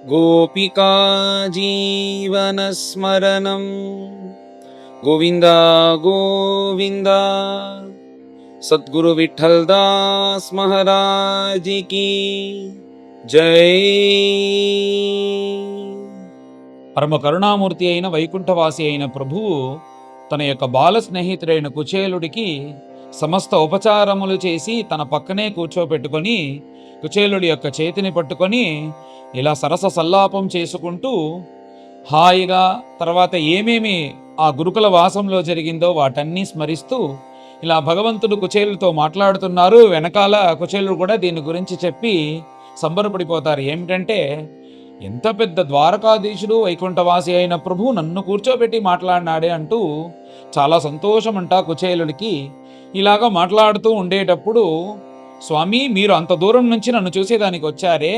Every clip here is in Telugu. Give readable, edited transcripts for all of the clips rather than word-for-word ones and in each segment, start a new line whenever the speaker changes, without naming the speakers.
गोपिका जीवनस्मरणं गोविन्द गोविन्द। सद्गुरु विठ्ठलदास महाराज की जय। పరమ కరుణామూర్తి అయిన వైకుంఠవాసి అయిన ప్రభువు తన యొక్క బాల స్నేహితుడైన కుచేలుడికి సమస్త ఉపచారములు చేసి తన పక్కనే కూర్చోపెట్టుకొని కుచేలుడి యొక్క చేతిని పట్టుకొని ఇలా సరస సల్లాపం చేసుకుంటూ హాయిగా తర్వాత ఏమేమి ఆ గురుకుల వాసంలో జరిగిందో వాటన్నీ స్మరిస్తూ ఇలా భగవంతుడు కుచేలుతో మాట్లాడుతున్నారు. వెనకాల కుచేలుడు కూడా దీని గురించి చెప్పి సంబరపడిపోతారు. ఏమిటంటే, ఎంత పెద్ద ద్వారకాధీశుడు వైకుంఠవాసి అయిన ప్రభు నన్ను కూర్చోబెట్టి మాట్లాడినాడే అంటూ చాలా సంతోషం అంట కుచేలుడికి. ఇలాగా మాట్లాడుతూ ఉండేటప్పుడు, స్వామి మీరు అంత దూరం నుంచి నన్ను చూసేదానికి వచ్చారే,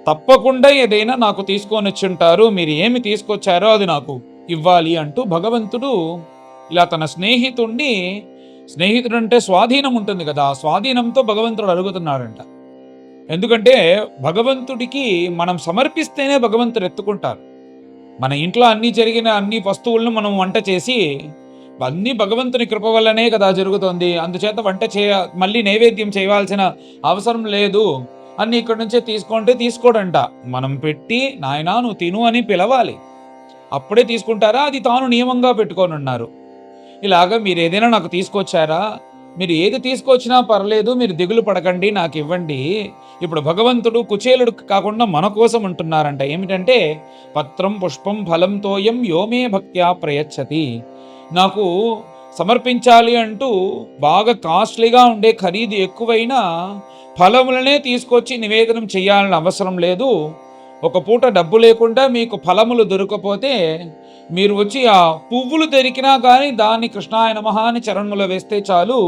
తప్పకుండా ఏదైనా నాకు తీసుకొని వచ్చుంటారు, మీరు ఏమి తీసుకొచ్చారో అది నాకు ఇవ్వాలి అంటూ భగవంతుడు ఇలా తన స్నేహితుడు అంటే స్వాధీనం ఉంటుంది కదా, స్వాధీనంతో భగవంతుడు అడుగుతున్నాడంట. ఎందుకంటే భగవంతుడికి మనం సమర్పిస్తేనే భగవంతుడు ఎత్తుకుంటారు. మన ఇంట్లో అన్ని వస్తువులను మనం వంట చేసి అన్నీ భగవంతుని కృప వల్లనే కదా జరుగుతుంది. అందుచేత మళ్ళీ నైవేద్యం చేయవలసిన అవసరం లేదు, అన్ని ఇక్కడి నుంచే తీసుకోడంట. మనం పెట్టి నాయనా నువ్వు తిను అని పిలవాలి, అప్పుడే తీసుకుంటారా, అది తాను నియమంగా పెట్టుకొని ఉన్నారు. ఇలాగా మీరు ఏదైనా నాకు తీసుకొచ్చారా, మీరు ఏది తీసుకొచ్చినా పర్లేదు, మీరు దిగులు పడకండి, నాకు ఇవ్వండి. ఇప్పుడు భగవంతుడు కుచేలుడు కాకుండా మన కోసం అంటున్నారంట. ఏమిటంటే, పత్రం పుష్పం ఫలం తోయం యోమే భక్త్యా ప్రయచ్చతి. నాకు సమర్పించాలి అంటూ బాగా కాస్ట్లీగా ఉండే ఖరీదు ఎక్కువైనా ఫలములనే తీసుకొచ్చి నివేదనం చేయాలని అవసరం లేదు. ఒక పూట డబ్బు లేకుండా మీకు ఫలములు దొరకపోతే మీరు వచ్చి ఆ పువ్వులు దొరికినా కానీ దాన్ని కృష్ణాయ నమః అని చరణములో వేస్తే చాలు,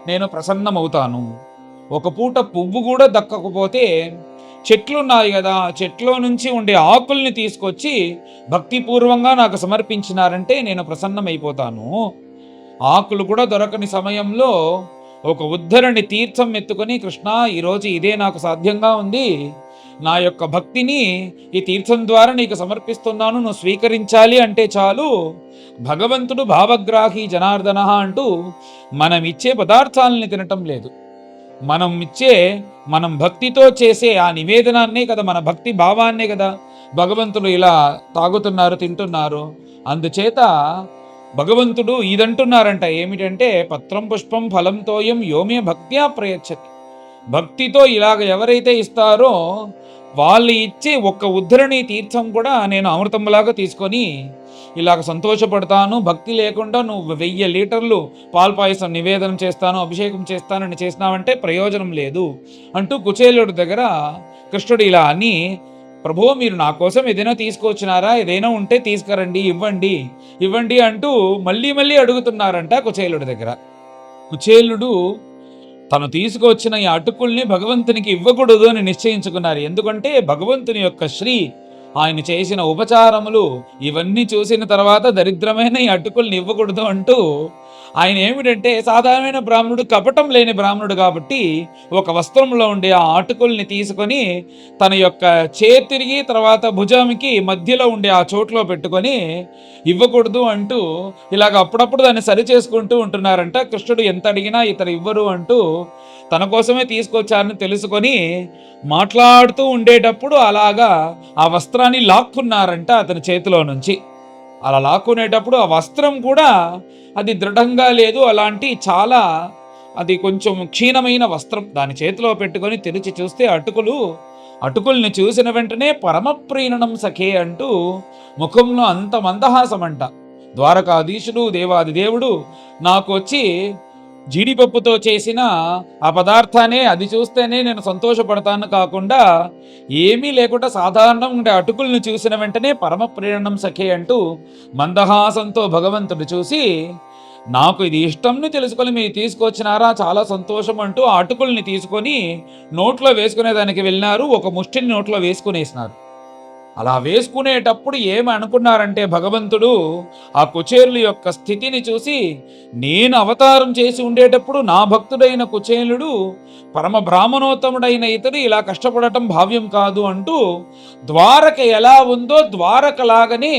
నేను ప్రసన్నమవుతాను. ఒక పూట పువ్వు కూడా దక్కకపోతే చెట్లున్నాయి కదా, చెట్లో నుంచి ఉండే ఆకుల్ని తీసుకొచ్చి భక్తిపూర్వంగా నాకు సమర్పించినారంటే నేను ప్రసన్నమైపోతాను. ఆకులు కూడా దొరకని సమయంలో ఒక ఉద్ధరణి తీర్థం ఎత్తుకొని, కృష్ణ ఈరోజు ఇదే నాకు సాధ్యంగా ఉంది, నా యొక్క భక్తిని ఈ తీర్థం ద్వారా నీకు సమర్పిస్తున్నాను, నువ్వు స్వీకరించాలి అంటే చాలు. భగవంతుడు భావగ్రాహి జనార్దన అంటూ మనం ఇచ్చే పదార్థాలని తినటం లేదు, మనం భక్తితో చేసే ఆ నివేదనాన్నే కదా, మన భక్తి భావాన్నే కదా భగవంతుడు ఇలా తాగుతున్నారు, తింటున్నారు. అందుచేత భగవంతుడు ఇదంటున్నారంట. ఏమిటంటే, పత్రం పుష్పం ఫలం తోయం యోమే భక్త్యా ప్రయచ్చతి. భక్తితో ఇలాగ ఎవరైతే ఇస్తారో వాళ్ళు ఇచ్చే ఒక్క ఉద్ధరణి తీర్థం కూడా నేను అమృతంలాగా తీసుకొని ఇలాగ సంతోషపడతాను. భక్తి లేకుండా నువ్వు 1000 లీటర్లు పాల్పాయసం నివేదనం చేస్తాను, అభిషేకం చేస్తానని చేసినావంటే ప్రయోజనం లేదు అంటూ కుచేలుడి దగ్గర కృష్ణుడు ఇలా అని, ప్రభు మీరు నా కోసం ఏదైనా తీసుకొచ్చినారా, ఏదైనా ఉంటే తీసుకురండి, ఇవ్వండి అంటూ మళ్ళీ అడుగుతున్నారంట కుచేలుడి దగ్గర. కుచేలుడు తను తీసుకువచ్చిన ఈ అటుకుల్ని భగవంతునికి ఇవ్వకూడదు అని నిశ్చయించుకున్నారు. ఎందుకంటే భగవంతుని యొక్క ఆయన చేసిన ఉపచారములు ఇవన్నీ చూసిన తర్వాత దరిద్రమైన ఈ అటుకుల్ని ఇవ్వకూడదు అంటూ ఆయన ఏమిటంటే, సాధారణమైన బ్రాహ్మణుడు, కపటం లేని బ్రాహ్మణుడు కాబట్టి ఒక వస్త్రంలో ఉండే ఆ అటుకుల్ని తీసుకొని తన యొక్క చేతిరిగి తర్వాత భుజంకి మధ్యలో ఉండే ఆ చోట్లో పెట్టుకొని ఇవ్వకూడదు అంటూ ఇలాగ అప్పుడప్పుడు దాన్ని సరి చేసుకుంటూ ఉంటున్నారంట. కృష్ణుడు ఎంత అడిగినా ఇతరు ఇవ్వరు అంటూ తన కోసమే తీసుకొచ్చారని తెలుసుకొని మాట్లాడుతూ ఉండేటప్పుడు అలాగా ఆ వస్త్రాన్ని లాక్కున్నారంట అతని చేతిలో నుంచి. అలా లాక్కునేటప్పుడు ఆ వస్త్రం కూడా అది దృఢంగా లేదు, అది కొంచెం క్షీణమైన వస్త్రం. దాని చేతిలో పెట్టుకొని తెరిచి చూస్తే అటుకుల్ని చూసిన వెంటనే పరమప్రీణనం సఖే అంటూ ముఖంలో అంత మందహాసమంట. ద్వారకాధీశుడు దేవాది దేవుడు నాకు వచ్చి జీడిపప్పుతో చేసిన ఆ పదార్థాన్ని అది చూస్తేనే నేను సంతోషపడతాను కాకుండా ఏమీ లేకుండా సాధారణంగా ఉండే అటుకుల్ని చూసిన వెంటనే పరమ ప్రేరణం సఖే అంటూ మందహాసంతో భగవంతుడు చూసి, నాకు ఇది ఇష్టంని తెలుసుకొని మీరు తీసుకొచ్చినారా, చాలా సంతోషం అంటూ ఆ అటుకుల్ని తీసుకొని నోట్లో వేసుకునేదానికి వెళ్ళినారు. ఒక ముష్టిని నోట్లో వేసుకునేసినారు. అలా వేసుకునేటప్పుడు ఏమి అనుకున్నారంటే భగవంతుడు ఆ కుచేలుల యొక్క స్థితిని చూసి, నేను అవతారం చేసి ఉండేటప్పుడు నా భక్తుడైన కుచేలుడు పరమ బ్రాహ్మణోత్తముడైన ఇతడు ఇలా కష్టపడటం భావ్యం కాదు అంటూ, ద్వారక ఎలా ఉందో ద్వారకలాగానే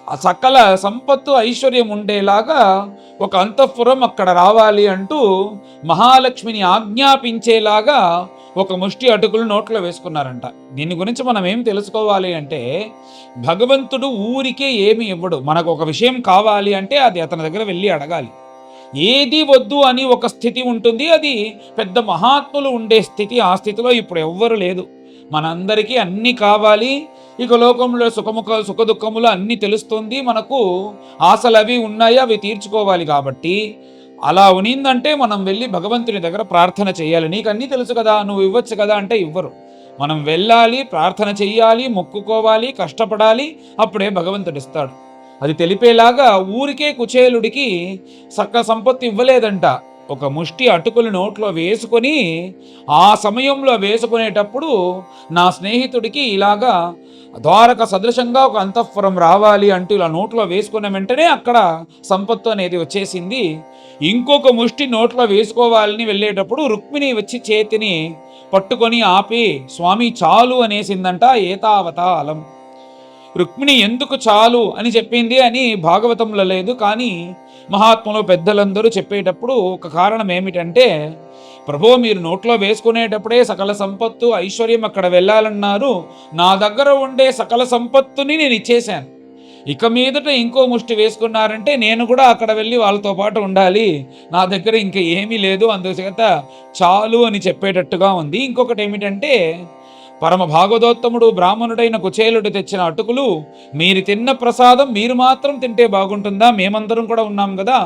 ఆ సకల సంపత్తు ఐశ్వర్యం ఉండేలాగా ఒక అంతఃపురం అక్కడ రావాలి అంటూ మహాలక్ష్మిని ఆజ్ఞాపించేలాగా ఒక ముష్టి అటుకులు నోట్లో వేసుకున్నారంట. దీని గురించి మనం ఏం తెలుసుకోవాలి అంటే, భగవంతుడు ఊరికే ఏమి ఇవ్వడు. మనకు ఒక విషయం కావాలి అంటే అది అతని దగ్గర వెళ్ళి అడగాలి. ఏది వద్దు అని ఒక స్థితి ఉంటుంది. అది పెద్ద మహాత్ములు ఉండే స్థితి. ఆ స్థితిలో ఇప్పుడు ఎవ్వరు లేదు. మనందరికీ అన్నీ కావాలి. ఇక లోకంలో సుఖ దుఃఖములు అన్నీ తెలుస్తుంది. మనకు ఆశలు అవి ఉన్నాయి, అవి తీర్చుకోవాలి. కాబట్టి అలా ఉనిందంటే మనం వెళ్ళి భగవంతుని దగ్గర ప్రార్థన చేయాలి. నీకు అన్నీ తెలుసు కదా, నువ్వు ఇవ్వచ్చు కదా అంటే ఇవ్వరు. మనం వెళ్ళాలి, ప్రార్థన చెయ్యాలి, మొక్కుకోవాలి, కష్టపడాలి. అప్పుడే భగవంతుడు ఇస్తాడు. అది తెలిపేలాగా ఊరికే కుచేలుడికి సకల సంపత్తి ఇవ్వలేదంట. ఒక ముష్టి అటుకులు నోట్లో వేసుకొని, ఆ సమయంలో వేసుకునేటప్పుడు నా స్నేహితుడికి ఇలాగా ద్వారక సదృశంగా ఒక అంతఃపురం రావాలి అంటూ ఇలా నోట్లో వేసుకున్న వెంటనే అక్కడ సంపత్తు అనేది వచ్చేసింది. ఇంకొక ముష్టి నోట్లో వేసుకోవాలని వెళ్ళేటప్పుడు రుక్మిణి వచ్చి చేతిని పట్టుకొని ఆపి, స్వామి చాలు అనేసిందంట. ఏతావత అలం. రుక్మిణి ఎందుకు చాలు అని చెప్పింది అని భాగవతంలో లేదు. కానీ మహాత్ములు పెద్దలందరూ చెప్పేటప్పుడు ఒక కారణం ఏమిటంటే, ప్రభు మీరు నోట్లో వేసుకునేటప్పుడే సకల సంపత్తు ఐశ్వర్యం అక్కడ వెళ్ళాలన్నారు. నా దగ్గర ఉండే సకల సంపత్తుని నేను ఇచ్చేశాను. ఇక మీదట ఇంకో ముష్టి వేసుకున్నారంటే నేను కూడా అక్కడ వెళ్ళి వాళ్ళతో పాటు ఉండాలి. నా దగ్గర ఇంకా ఏమీ లేదు, అందుచేత చాలు అని చెప్పేటట్టుగా ఉంది. ఇంకొకటి ఏమిటంటే, పరమ భాగవతోత్తముడు బ్రాహ్మణుడైన కుచేలుడు తెచ్చిన అటుకులు మీరు తిన్న ప్రసాదం మీరు మాత్రం తింటే బాగుంటుందా, మేమందరం కూడా ఉన్నాం కదా,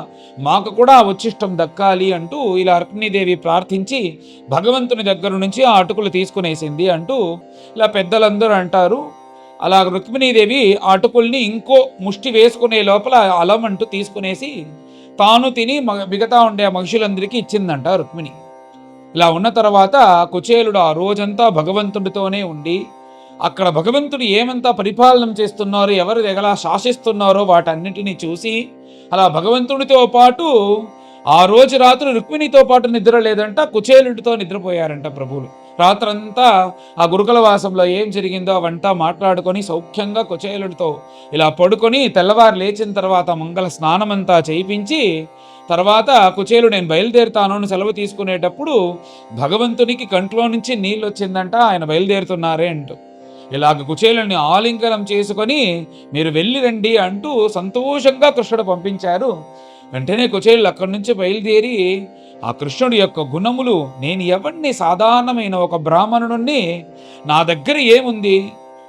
మాకు కూడా ఉచ్చిష్టం దక్కాలి అంటూ ఇలా రుక్మిణీదేవి ప్రార్థించి భగవంతుని దగ్గర నుంచి ఆ అటుకులు తీసుకునేసింది అంటూ ఇలా పెద్దలందరూ అంటారు. అలా రుక్మిణీదేవి ఆ అటుకుల్ని ఇంకో ముష్టి వేసుకునే లోపల అలం అంటూ తీసుకునేసి తాను తిని మిగతా ఉండే మనుషులందరికీ ఇచ్చిందంట రుక్మిణి. ఇలా ఉన్న తర్వాత కుచేలుడు ఆ రోజంతా భగవంతుడితోనే ఉండి, అక్కడ భగవంతుడు ఏమంతా పరిపాలన చేస్తున్నారో, ఎవరు ఎలా శాసిస్తున్నారో వాటన్నిటినీ చూసి, అలా భగవంతుడితో పాటు ఆ రోజు రాత్రి రుక్మిణితో పాటు నిద్ర లేదంట, కుచేలుడితో నిద్రపోయారంట ప్రభువులు. రాత్రంతా ఆ గురుకుల వాసంలో ఏం జరిగిందో అవంతా మాట్లాడుకొని సౌఖ్యంగా కుచేలుడితో ఇలా పడుకొని తెల్లవారు లేచిన తర్వాత మంగళ స్నానమంతా చేయించి తర్వాత కుచేలుడు నేను బయలుదేరుతాను అని సెలవు తీసుకునేటప్పుడు భగవంతునికి కంట్లో నుంచి నీళ్ళు వచ్చిందంట. ఆయన బయలుదేరుతున్నారే అంటూ ఇలాగ కుచేలుని ఆలింగనం చేసుకొని మీరు వెళ్ళి రండి అంటూ సంతోషంగా కృష్ణుడు పంపించారు. వెంటనే కుచేలుడు అక్కడి నుంచి బయలుదేరి ఆ కృష్ణుడి యొక్క గుణములు, నేను ఎవరిని సాధారణమైన ఒక బ్రాహ్మణుడిని, నా దగ్గర ఏముంది,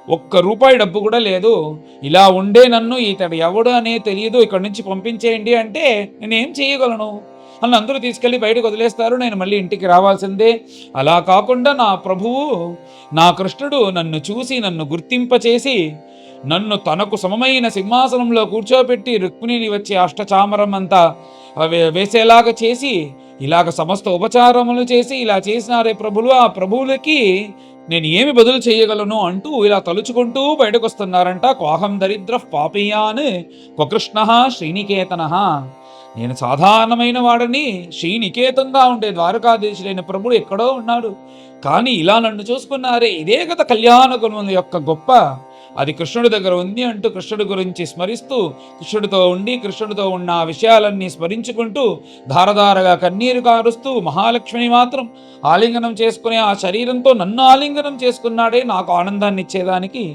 ఒక్క రూపాయి డబ్బు కూడా లేదు, ఇలా ఉండే నన్ను ఇతడు ఎవడు అనే తెలియదు, ఇక్కడి నుంచి పంపించేయండి అంటే నేనేం చేయగలను అని అందరూ తీసుకెళ్ళి బయటకు వదిలేస్తారు. నేను మళ్ళీ ఇంటికి రావాల్సిందే. అలా కాకుండా నా ప్రభువు, నా కృష్ణుడు నన్ను చూసి నన్ను గుర్తింపచేసి నన్ను తనకు సమమైన సింహాసనంలో కూర్చోబెట్టి రుక్మిణిని వచ్చి అష్టచామరం అంతా వేసేలాగా చేసి ఇలాగ సమస్త ఉపచారములు చేసి ఇలా చేసినారే ప్రభులు, ఆ ప్రభువులకి నేను ఏమి బదులు చేయగలను అంటూ ఇలా తలుచుకుంటూ బయటకు వస్తున్నారంట. కోహం దరిద్ర పాపీయాన్ కృష్ణ శ్రీనికేతన. నేను సాధారణమైన వాడిని, శ్రీనికేతంగా ఉండే ద్వారకాధీశుడైన ప్రభుడు ఎక్కడో ఉన్నాడు, కానీ ఇలా నన్ను చూసుకున్నారే, ఇదే కదా కళ్యాణ గుణముల యొక్క గొప్ప, అది కృష్ణుడి దగ్గర ఉంది అంటూ కృష్ణుడి గురించి స్మరిస్తూ కృష్ణుడితో ఉండి కృష్ణుడితో ఉన్న ఆ విషయాలన్నీ స్మరించుకుంటూ ధారధారగా కన్నీరు కారుస్తూ మహాలక్ష్మిని మాత్రం ఆలింగనం చేసుకునే ఆ శరీరంతో నన్ను ఆలింగనం చేసుకున్నాడే నాకు ఆనందాన్ని ఇచ్చేదానికి.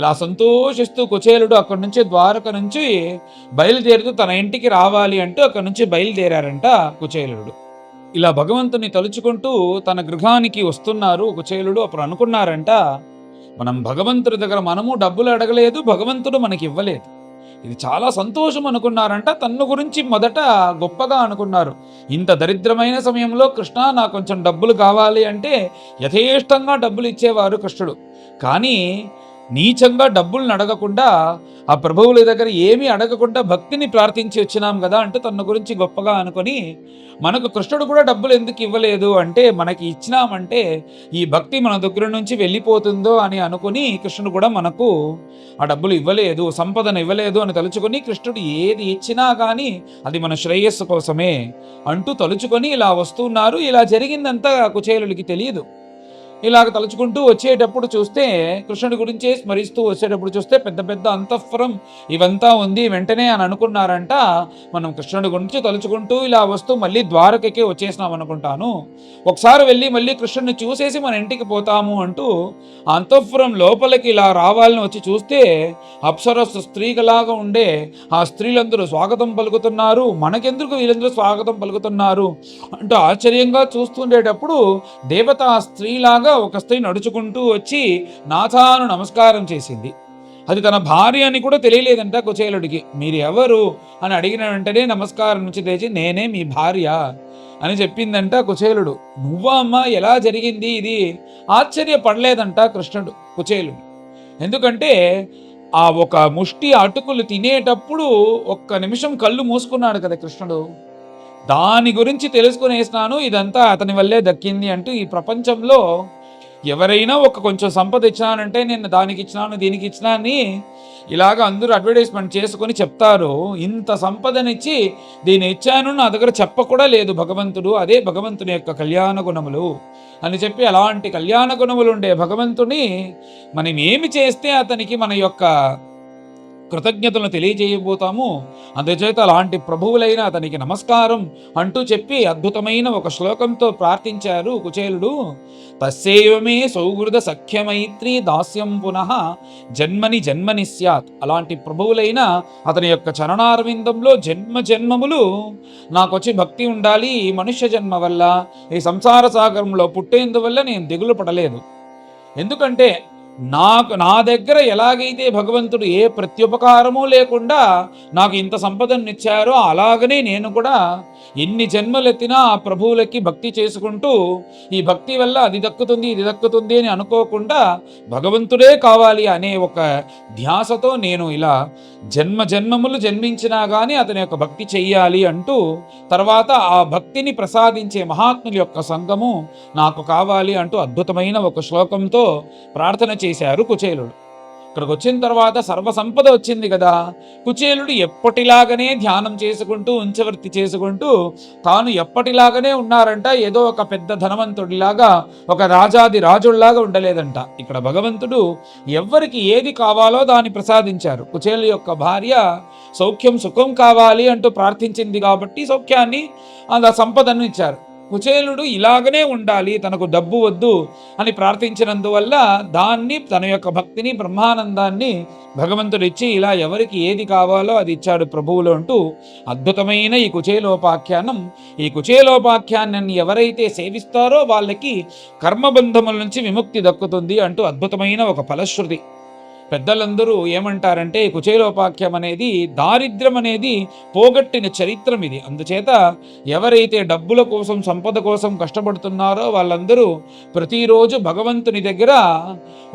ఇలా సంతోషిస్తూ కుచేలుడు అక్కడి నుంచి ద్వారక నుంచి బయలుదేరుతూ తన ఇంటికి రావాలి అంటూ అక్కడి నుంచి బయలుదేరారంట కుచేలుడు. ఇలా భగవంతుని తలుచుకుంటూ తన గృహానికి వస్తున్నారు కుచేలుడు. అప్పుడు అనుకున్నారంట, మనం భగవంతుడి దగ్గర మనము డబ్బులు అడగలేదు, భగవంతుడు మనకి ఇవ్వలేదు, ఇది చాలా సంతోషం అనుకున్నారంట. తన్ను గురించి మొదట గొప్పగా అనుకున్నారు. ఇంత దరిద్రమైన సమయంలో కృష్ణ నాకు కొంచెం డబ్బులు కావాలి అంటే యథేష్టంగా డబ్బులు ఇచ్చేవారు కృష్ణుడు. కానీ నీచంగా డబ్బుల్ని అడగకుండా, ఆ ప్రభువుల దగ్గర ఏమీ అడగకుండా భక్తిని ప్రార్థించి వచ్చినాం గదా! అంటూ తన గురించి గొప్పగా అనుకొని, మనకు కృష్ణుడు కూడా డబ్బులు ఎందుకు ఇవ్వలేదు అంటే, మనకి ఇచ్చినామంటే ఈ భక్తి మన దగ్గర నుంచి వెళ్ళిపోతుందో అని అనుకుని కృష్ణుడు కూడా మనకు ఆ డబ్బులు ఇవ్వలేదు, సంపదను ఇవ్వలేదు అని తలుచుకొని, కృష్ణుడు ఏది ఇచ్చినా గానీ అది మన శ్రేయస్సు కోసమే అంటూ తలుచుకొని ఇలా వస్తున్నారు. ఇలా జరిగిందంతా కుచేలుడికి తెలీదు. ఇలాగ తలుచుకుంటూ వచ్చేటప్పుడు చూస్తే, కృష్ణుడి గురించే స్మరిస్తూ వచ్చేటప్పుడు చూస్తే పెద్ద పెద్ద అంతఃపురం ఇవంతా ఉంది. వెంటనే అని అనుకున్నారంట, మనం కృష్ణుడి గురించి తలుచుకుంటూ ఇలా వస్తూ మళ్ళీ ద్వారకకే వచ్చేసినాం అనుకుంటాను. ఒకసారి వెళ్ళి మళ్ళీ కృష్ణుడిని చూసేసి మన ఇంటికి పోతాము అంటూ ఆ అంతఃపురం లోపలికి ఇలా రావాలని వచ్చి చూస్తే, అప్సరస్సు స్త్రీగలాగా ఉండే ఆ స్త్రీలందరూ స్వాగతం పలుకుతున్నారు. మనకెందుకు వీళ్ళందరూ స్వాగతం పలుకుతున్నారు అంటూ ఆశ్చర్యంగా చూస్తుండేటప్పుడు, దేవతా స్త్రీలాగా ఒక స్త్రీ నడుచుకుంటూ వచ్చి నాథాను నమస్కారం చేసింది. అది తన భార్య అని కూడా తెలియలేదంట కుచేలుడికి. మీరు ఎవరు అని అడిగిన వెంటనే నమస్కారం నుంచి లేచి, నేనే మీ భార్య అని చెప్పిందంట కుచేలుడు. నువ్వా అమ్మా, ఎలా జరిగింది ఇది? ఆశ్చర్యపడలేదంట కృష్ణుడు కుచేలుడు. ఎందుకంటే ఆ ఒక ముష్టి అటుకులు తినేటప్పుడు ఒక్క నిమిషం కళ్ళు మూసుకున్నాడు కదా కృష్ణుడు. దాని గురించి తెలుసుకునేసినాను, ఇదంతా అతని వల్లే దక్కింది అంటూ ఈ ప్రపంచంలో ఎవరైనా ఒక కొంచెం సంపద ఇచ్చినానంటే నేను దానికి ఇచ్చినాను, దీనికి ఇచ్చినా అని ఇలాగ అందరూ అడ్వర్టైజ్మెంట్ చేసుకొని చెప్తారు. ఇంత సంపదనిచ్చి దీన్ని ఇచ్చాను నా దగ్గర చెప్ప కూడా లేదు భగవంతుడు. అదే భగవంతుని యొక్క కళ్యాణ గుణములు అని చెప్పి, అలాంటి కళ్యాణ గుణములు ఉండే భగవంతుని మనం ఏమి చేస్తే అతనికి మన యొక్క కృతజ్ఞతలను తెలియజేయబోతాము. అందుచేత అలాంటి ప్రభువులైన అతనికి నమస్కారం అంటూ చెప్పి అద్భుతమైన ఒక శ్లోకంతో ప్రార్థించారు కుచేలుడు. తస్సేవమే సౌహృద సఖ్యమైత్రి దాస్యం పునః జన్మని జన్మని స్యాత్. అలాంటి ప్రభువులైన అతని యొక్క చరణారవిందంలో జన్మ జన్మములు నాకొచ్చి భక్తి ఉండాలి. ఈ మనుష్య జన్మ వల్ల, ఈ సంసార సాగరంలో పుట్టేందువల్ల నేను దిగులు పడలేదు. ఎందుకంటే నా దగ్గర ఎలాగైతే భగవంతుడు ఏ ప్రత్యుపకారము లేకుండా నాకు ఇంత సంపదనిచ్చారో, అలాగనే నేను కూడా ఎన్ని జన్మలెత్తినా ఆ ప్రభువులకి భక్తి చేసుకుంటూ, ఈ భక్తి వల్ల అది దక్కుతుంది ఇది దక్కుతుంది అని అనుకోకుండా భగవంతుడే కావాలి అనే ఒక ధ్యాసతో నేను ఇలా జన్మ జన్మములు జన్మించినా కానీ అతని యొక్క భక్తి చెయ్యాలి అంటూ, తర్వాత ఆ భక్తిని ప్రసాదించే మహాత్ముల యొక్క సంఘము నాకు కావాలి అంటూ అద్భుతమైన ఒక శ్లోకంతో ప్రార్థన చేశారు కుచేలుడు. ఇక్కడికి వచ్చిన తర్వాత సర్వసంపద వచ్చింది కదా. కుచేలుడు ఎప్పటిలాగనే ధ్యానం చేసుకుంటూ ఉంచవర్తి చేసుకుంటూ తాను ఎప్పటిలాగనే ఉన్నారంట. ఏదో ఒక పెద్ద ధనవంతుడిలాగా, ఒక రాజాది రాజుల్లాగా ఉండలేదంట. ఇక్కడ భగవంతుడు ఎవ్వరికి ఏది కావాలో దాన్ని ప్రసాదించారు. కుచేలు యొక్క భార్య సౌఖ్యం సుఖం కావాలి అంటూ ప్రార్థించింది కాబట్టి సౌఖ్యాన్ని, ఆ సంపదను ఇచ్చారు. కుచేలుడు ఇలాగనే ఉండాలి, తనకు డబ్బు వద్దు అని ప్రార్థించినందువల్ల దాన్ని, తన యొక్క భక్తిని, బ్రహ్మానందాన్ని భగవంతుడు ఇచ్చి ఇలా ఎవరికి ఏది కావాలో అది ఇచ్చాడు ప్రభువులు అంటూ అద్భుతమైన ఈ కుచేలోపాఖ్యానం. ఈ కుచేలోపాఖ్యానాన్ని ఎవరైతే సేవిస్తారో వాళ్ళకి కర్మబంధముల నుంచి విముక్తి దక్కుతుంది అంటూ అద్భుతమైన ఒక ఫలశ్రుతి. పెద్దలందరూ ఏమంటారంటే, కుచేలోపాఖ్యం అనేది దారిద్ర్యం అనేది పోగొట్టిన చరిత్రం ఇది. అందుచేత ఎవరైతే డబ్బుల కోసం, సంపద కోసం కష్టపడుతున్నారో వాళ్ళందరూ ప్రతిరోజు భగవంతుని దగ్గర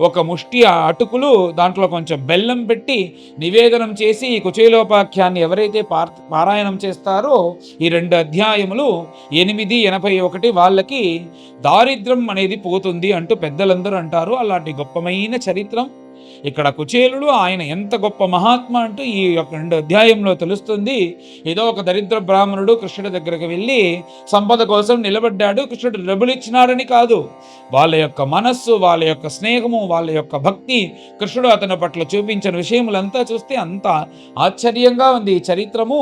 ఒక ముష్టి అటుకులు, దాంట్లో కొంచెం బెల్లం పెట్టి నివేదనం చేసి ఈ కుచేలోపాఖ్యాన్ని ఎవరైతే పారాయణం చేస్తారో, ఈ 2 అధ్యాయములు 881 వాళ్ళకి దారిద్ర్యం అనేది పోతుంది అంటూ పెద్దలందరూ అంటారు. అలాంటి గొప్పమైన చరిత్రం ఇక్కడ కుచేలుడు. ఆయన ఎంత గొప్ప మహాత్మ అంటూ ఈ 2 అధ్యాయంలో తెలుస్తుంది. ఏదో ఒక దరిద్ర బ్రాహ్మణుడు కృష్ణుడి దగ్గరికి వెళ్ళి సంపద కోసం నిలబడ్డాడు, కృష్ణుడు డబ్బులు ఇచ్చినాడని కాదు. వాళ్ళ యొక్క మనస్సు, వాళ్ళ యొక్క స్నేహము, వాళ్ళ యొక్క భక్తి, కృష్ణుడు అతని పట్ల చూపించిన విషయములంతా చూస్తే అంత ఆశ్చర్యంగా ఉంది ఈ చరిత్రము.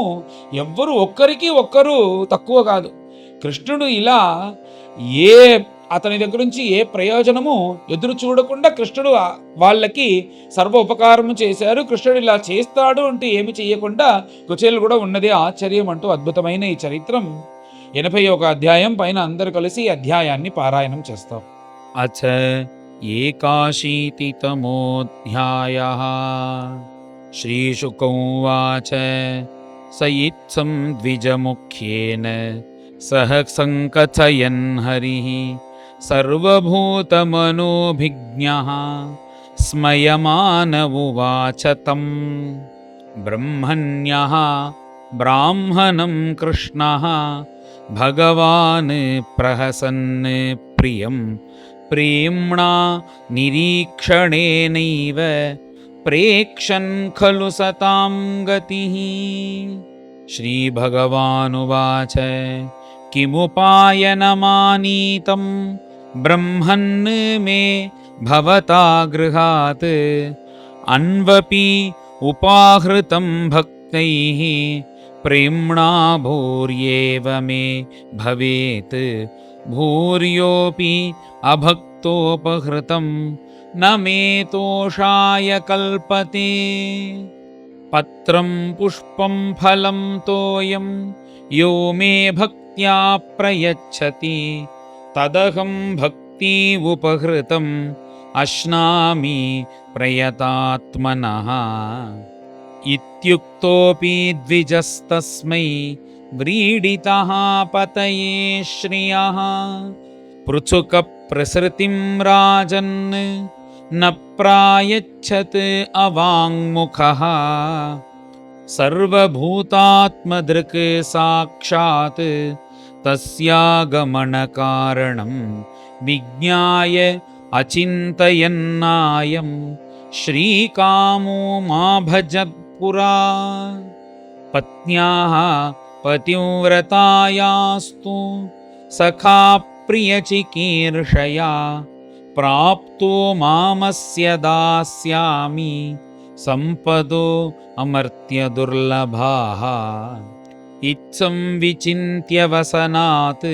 ఎవ్వరు ఒక్కరికి ఒక్కరు తక్కువ కాదు. కృష్ణుడు ఇలా అతని దగ్గర నుంచి ఏ ప్రయోజనము ఎదురు చూడకుండా కృష్ణుడు వాళ్ళకి సర్వ ఉపకారము చేశారు. కృష్ణుడు ఇలా చేస్తాడు అంటూ ఏమి చేయకుండా కుచేలు కూడా ఉన్నదే ఆశ్చర్యం అంటూ అద్భుతమైన ఈ చరిత్రం 81 అధ్యాయం పైన అందరు కలిసి ఈ అధ్యాయాన్ని పారాయణం చేస్తాం. అచ ఏకాశీతితమోऽధ్యాయః శ్రీశుకౌవాచ సయిత్సం ద్విజముఖ్యేన సహ సంకథయన్ హరిః సర్వభూతమనోభిజ్ఞః स्मयमान उवाच तं ब्रह्मण्यः ब्राह्मणं कृष्णः भगवान् प्रहसन् प्रियं प्रेम्णा निरीक्षणेनैव प्रेक्षन् खलु सतां गतिः। श्रीभगवानुवाच किमुपायनमानीतं ब्रह्मन् मे भवता गृहात् अन्वपि उपाहृतं भक्तैः प्रेम्णा भूर्येव मे भवेत् भूर्योऽपि अभक्तोपहृतं न मे तोषाय कल्पते। पत्रं पुष्पं फलं तोयं यो मे भक्त्या प्रयच्छति तदहं भक्ति उपहृतम् अश्नामि प्रयतात्मनः। इत्युक्तोऽपि द्विजस्तस्मै व्रीडितः पतये श्रियः पृच्छुकप्रसृतिं राजन् न प्रायच्छत् अवाङ्मुखः सर्वभूतात्मदृक् साक्षात् तस्यागमनकारणं विज्ञाय अचिन्तयन्नायं श्रीकामो मा भजत्पुरा। पत्न्याः पतिव्रतायास्तु सखा प्रियचिकीर्षया प्राप्तो मामस्य दास्यामि सम्पदो अमर्त्य दुर्लभाः। इत्थं विचिन्त्य वसनात्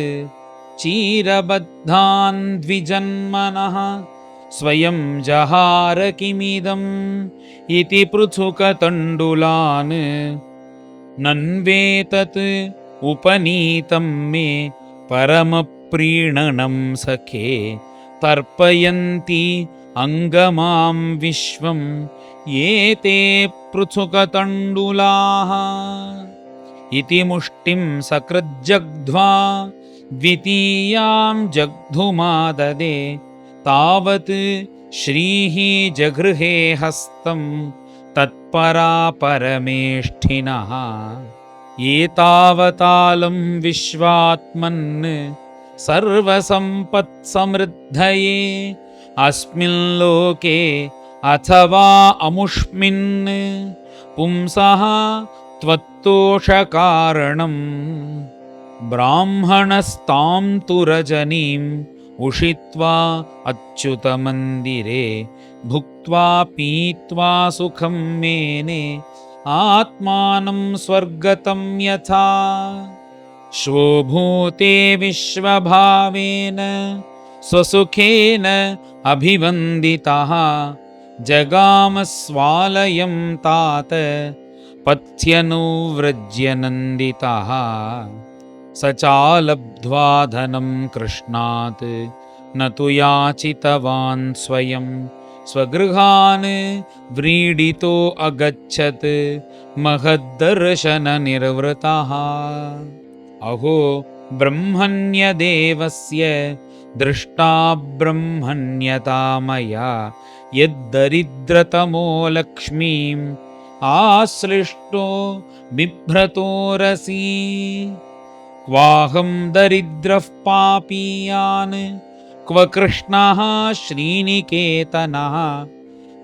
चीरबद्धान् द्विजन्मनः स्वयं जहार किमिदम् इति पृथुकतण्डुलान् नन्वेतत् उपनीतं मे परमप्रीणनं सखे तर्पयन्ति अङ्गमां विश्वं ये ते पृथुकतण्डुलाः। इति मुष्टिं सकृज्जग्ध्वा द्वितीयां जग्धुमाददे तावत् श्रीः जगृहे हस्तं तत्परा परमेष्ठिनः। एतावतालं विश्वात्मन् सर्वसम्पत्समृद्धये अस्मिन् लोके अथवा अमुष्मिन् पुंसः त्वत्तोषकारणं ब्राह्मणस्तां तु रजनीम् उषित्वा अच्युतमन्दिरे भुक्त्वा पीत्वा सुखं मेने आत्मानं स्वर्गतं यथा स्वभूते विश्वभावेन स्वसुखेन अभिवन्दितः जगामस्वालयं तात पथ्यनुव्रज्य नन्दितः। स चालब्ध्वा धनं कृष्णात् न तु याचितवान् स्वयं स्वगृहान् व्रीडितो अगच्छत् महद्दर्शननिर्वृतः। अहो ब्रह्मण्यदेवस्य दृष्टा ब्रह्मण्यता मया यद्दरिद्रतमो लक्ष्मीम् आश्लिष्टो बिभ्रतोरसि क्वाहं दरिद्रः पापीयान् क्व कृष्णः श्रीनिकेतनः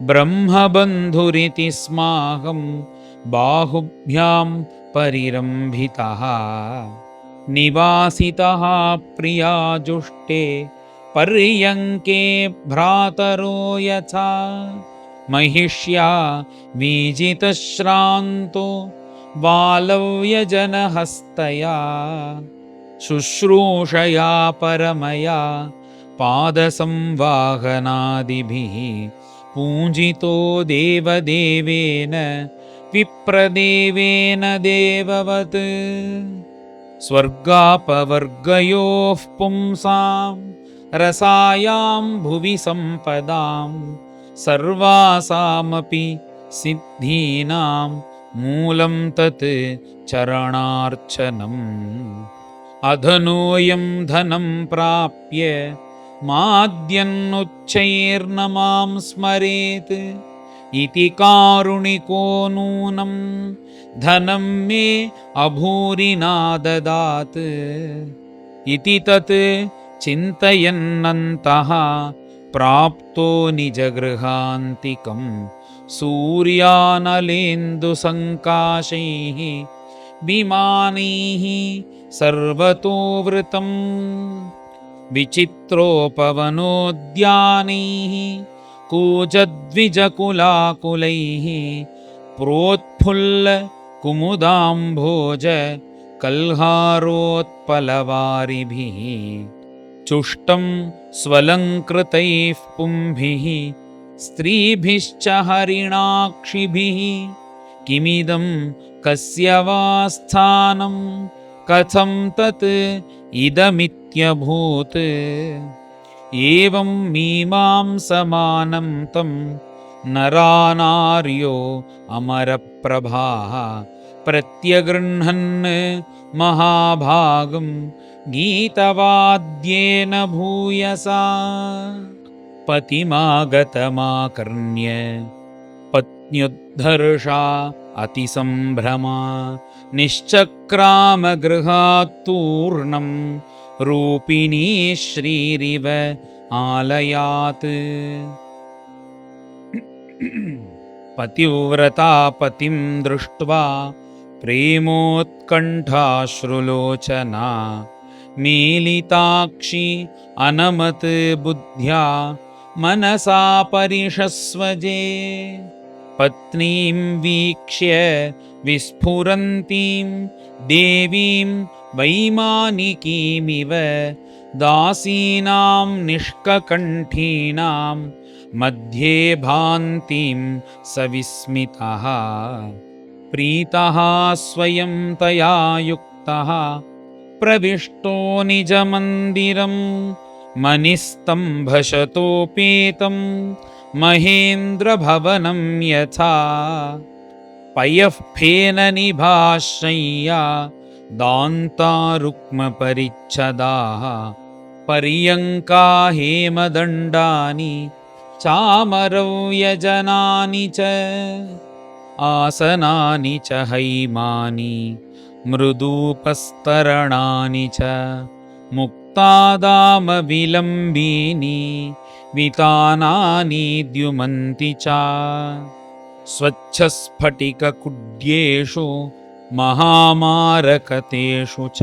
ब्रह्मबन्धुरिति स्माहं बाहुभ्यां परिरम्भितः निवासितः प्रियाजुष्टे पर्यङ्के भ्रातरो यथा महिष्या वीजितश्रान्तो बालव्यजनहस्तया शुश्रूषया परमया पादसंवाहनादिभिः पूजितो देवदेवेन विप्रदेवेन देववत् स्वर्गापवर्गयोः पुंसां रसायां भुवि सम्पदां सर्वासामपि सिद्धीनां मूलं तत् चरणार्चनम्। अधनोऽयं धनं प्राप्य माद्यन्नुच्चैर्न मां स्मरेत् इति कारुणिको नूनं धनं मे अभूरिना ददात् इति तत् चिन्तयन्नन्तः प्राप्तो निजगृहान्तिकं सूर्यानलेन्दुसङ्काशैः विमानैः सर्वतो वृतम् विचित्रोपवनोद्यानैः कूजद्विजकुलाकुलैः प्रोत्फुल्ल कुमुदाम्भोज कल्हारोत्पलवारिभिः चुष्टं स्वलङ्कृतैः पुंभिः स्त्रीभिश्च हरिणाक्षिभिः किमिदं कस्य वा स्थानं कथं तत् इदमित्यभूत् एवं मीमांसमानं तं नरानार्यो अमरप्रभाः प्रत्यगृह्णन् महाभागं गीतवाद्येन भूयसा पतिमागतमाकर्ण्य पत्न्युद्धर्षा अतिसम्भ्रमा निश्चक्रामगृहात्तूर्णं रूपिणी श्रीरिव आलयात् पतिव्रता पतिं दृष्ट्वा प्रेमोत्कण्ठाश्रुलोचना मीलिताक्षी अनमत् बुद्ध्या मनसा परिषस्वजे पत्नीं वीक्ष्य विस्फुरन्तीं देवीं वैमानिकीमिव दासीनां निष्ककण्ठीनां मध्ये भान्तिं सविस्मितः प्रीतः स्वयं तया युक्तः प्रविष्टो निजमन्दिरं मणिस्तम्भशतोपेतं महेन्द्रभवनं यथा पयः फेननिभाशय्या दान्तारुक्मपरिच्छदाः पर्यङ्का हेमदण्डानि चामरव्यजनानि च आसनानि च हैमानि मृदूपस्तरणानि च मुक्तादामविलम्बीनि वितानानि द्युमन्ति च स्वच्छस्फटिककुड्येषु महामारकतेषु च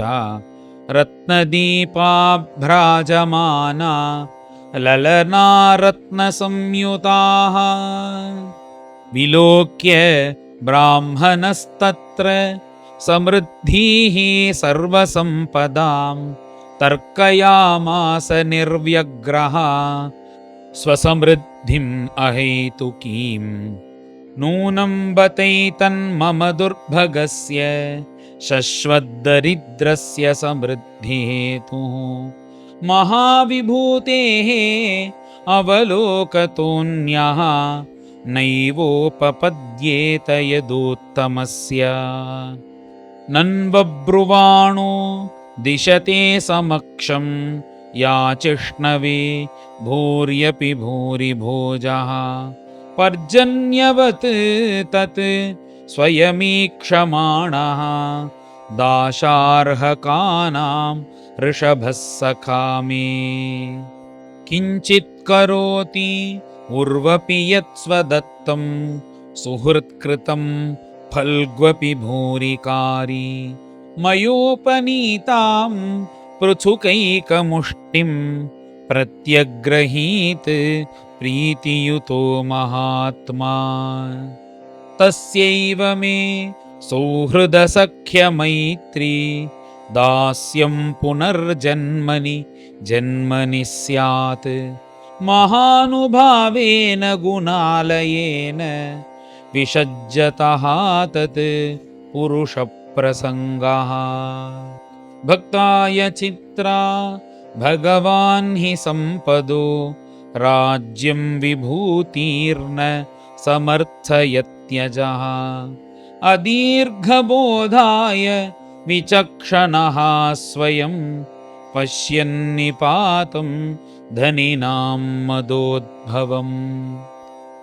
रत्नदीपाभ्राजमाना ललनारत्नसंयुताः विलोक्य ब्राह्मणस्तत्र समृद्धिः सर्वसम्पदां तर्कयामास निर्व्यग्रः स्वसमृद्धिम् अहेतुकीम् नूनं बतैतन्मम दुर्भगस्य शश्वद्दरिद्रस्य समृद्धिहेतुः महाविभूतेः अवलोकतोऽन्यः नैवोपपद्येत यदुत्तमस्य नन्वब्रुवाणो दिशते समक्षं याचिष्णवे भूर्यपि भूरिभोजः पर्जन्यवत् तत् स्वयमीक्षमाणः दाशार्हकानां ऋषभः सखा मे किञ्चित् करोति उर्वपि यत्स्वदत्तं सुहृत्कृतं फल्ग्वपि भूरिकारी मयोपनीतां पृथुकैकमुष्टिं प्रत्यग्रहीत् प्रीतियुतो महात्मा तस्यैव मे सौहृदसख्यमैत्री दास्यं पुनर्जन्मनि जन्मनि स्यात् महानुभावेन गुणालयेन विषज्जतः तत् पुरुषप्रसङ्गः भक्ताय चित्रा भगवान् हि सम्पदो राज्यं विभूतिर्न समर्थयत्यजः अदीर्घबोधाय विचक्षणः स्वयं पश्यन्निपातं धनिनां मदोद्भवम्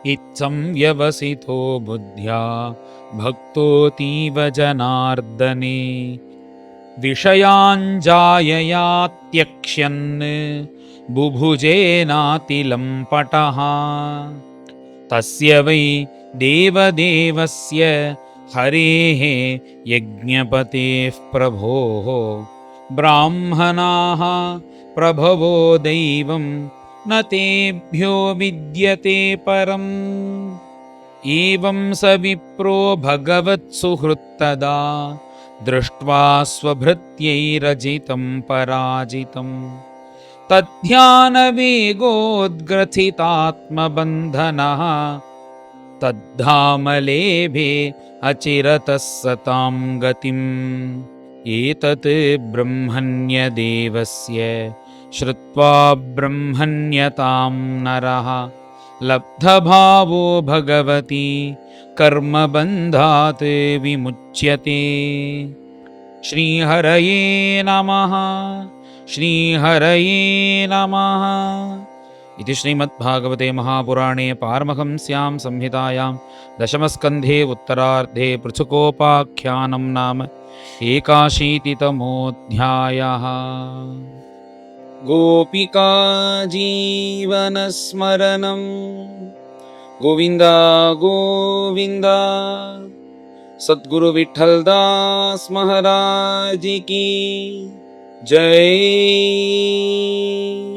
इत्थं व्यवसितो बुद्ध्या भक्तोऽतीव जनार्दने विषयाञ्जायया त्यक्ष्यन् बुभुजेनातिलं पटः तस्य वै देवदेवस्य हरेः यज्ञपतेः प्रभोः ब्राह्मणाः प्रभवो दैवं न तेभ्यो विद्यते परम् एवं स विप्रो भगवत्सुहृत्तदा दृष्ट्वा स्वभृत्यैरजितं पराजितम् तद्ध्यानवेगोद्ग्रथितात्मबन्धनः तद्धामलेभे अचिरतः सतां गतिम् एतत् ब्रह्मण्यदेवस्य श्रुत्वा ब्रह्मण्यतां नरः लब्धभावो भगवती कर्मबन्धात् विमुच्यते। श्रीहरये नमः। श्रीहरये नमः। इति श्रीमद्भागवते महापुराणे पारमहंस्यां संहितायां दशमस्कन्धे उत्तरार्धे पृथुकोपाख्यानं नाम 81तमोऽध्यायः। गोपिका जीवनस्मरणं गोविन्द गोविन्द। सद्गुरु विठ्ठलदास महाराज की जय।